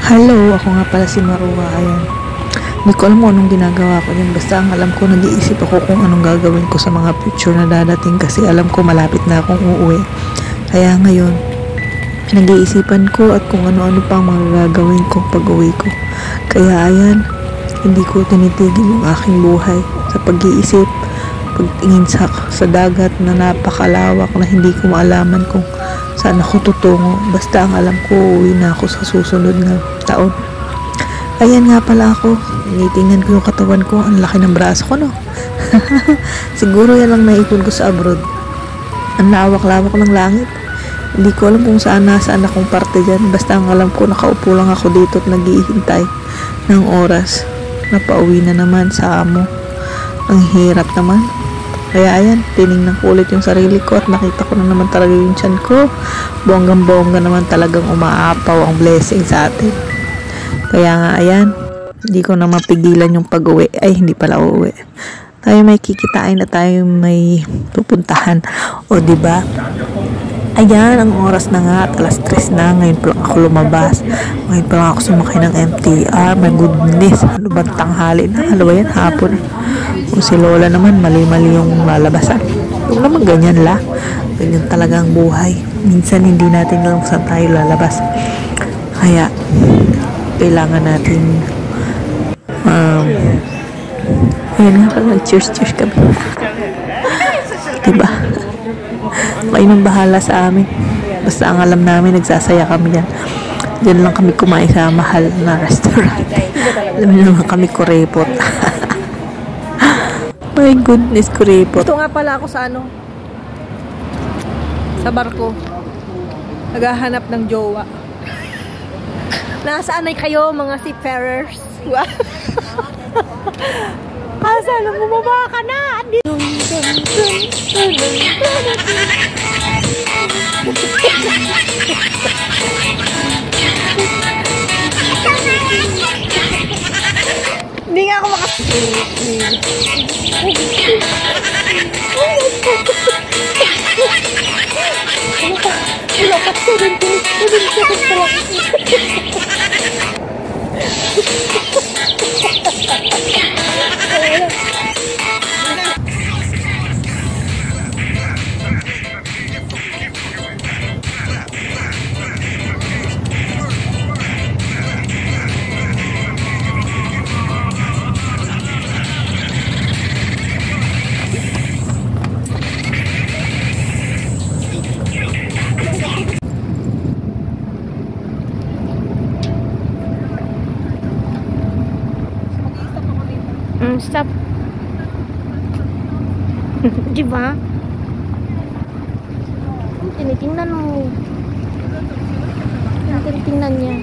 Hello, ako nga pala si Marua. Ayan. Hindi ko alam mo anong ginagawa ko dyan. Basta ang alam ko, nag-iisip ako kung anong gagawin ko sa mga future na dadating kasi alam ko malapit na akong uuwi. Kaya ngayon, nag-iisipan ko at kung ano-ano pang mga gagawin ko pag uwi ko. Kaya ayan, hindi ko tinitigil yung aking buhay sa pag-iisip, pagtingin sa dagat na napakalawak na hindi ko maalaman kung saan ako tutungo. Basta ang alam ko, uuwi na ako sa susunod na taon. Ayan nga pala ako, tinitingnan ko yung katawan ko, ang laki ng braso ko, no? Siguro yan lang naipon ko sa abroad. Ang lawak-lawak ng langit. Hindi ko alam kung saan akong parte dyan. Basta ang alam ko, nakaupo lang ako dito at naghihintay ng oras na pauwi na naman sa amo. Ang hirap naman. Kaya ayan, tinignan ko ulit yung sarili ko at nakita ko na naman talaga yung tiyan ko. Bonggang-bongga naman talagang umaapaw ang blessing sa atin. Kaya nga ayan, hindi ko na mapigilan yung pag-uwi. Ay, hindi pala uuwi. Tayo may kikitain na tayo may pupuntahan. O diba? Ayan, ang oras na nga at alas 3 na. Ngayon pa lang ako lumabas. Ngayon pa lang ako sumakay ng MTR. My goodness, ano ba tanghali na? Ano ba yan? Hapon. Kung si Lola naman, mali-mali yung lalabasan. Yung naman ganyan la. Ganyan talaga ang buhay. Minsan hindi natin alam saan tayo lalabas. Kaya, kailangan natin ayan nga pala, cheers kami. Diba? Kayo nang bahala sa amin. Basta ang alam namin, nagsasaya kami yan. Diyan lang kami kumain sa mahal na restaurant. Alam naman kami kurepot. My goodness, kurepot. Ito nga pala ako sa sa barko. Naghahanap ng jowa. Nasaan ay kayo mga seafarers? Sana bumaba ka na! Hindi nga ako stop. Diba? Tinitingnan mo. Tinitingnan niya.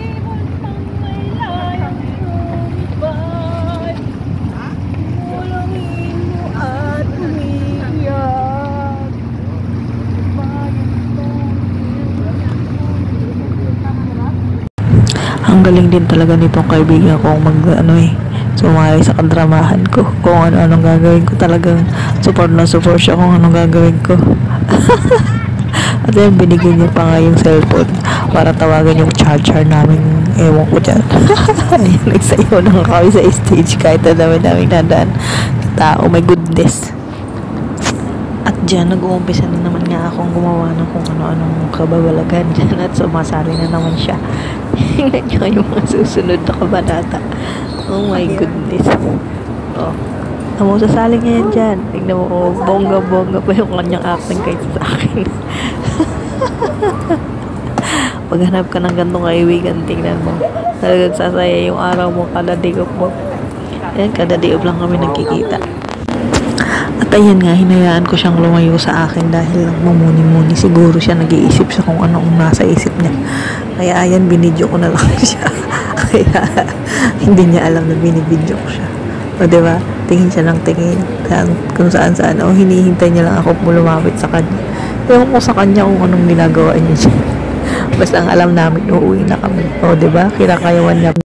Ang galing din talaga nitong kaibigan kong sumali sa kadramahan ko. Kung ano-anong gagawin ko, talagang support siya kung anong gagawin ko. At yan, binigyan niya pa nga yung cellphone para tawagan yung charger namin. Ewan ko dyan. Ayan, nagsayaw na kami sa stage kahit na dami-daming nadaan tao. My goodness. At dyan, nag-uumpisa na naman nga akong gumawa ng kung ano-anong kababalagan dyan at sumasali na naman siya. Tingnan nyo yung mga susunod na kabanata. Oh my goodness. Oh. Amo, sasali niya yan dyan. Tignan mo, bongga-bongga pa yung kanyang acting kahit sa akin. Paghanap ka ng gantong kaibigan, tingnan mo. Talagang sasaya yung araw mo, kada day-off mo. Ayan, kada day-off lang kami nagkikita. At ayan nga, hinayaan ko siyang lumayo sa akin dahil lang mamuni-muni. Siguro siya nag-iisip siya kung anong nasa isip niya. Kaya ayan, binidyo ko na lang siya. Kaya hindi niya alam na binibidyo ko siya. O diba? Tingin siya ng tingin. Kung saan-saan. O hinihintay niya lang ako lumapit sa kanya. Ewan ko sa kanya kung anong ginagawa niya siya. Basta ang alam namin, uuwi na kami. O diba? Kinakayawan niya.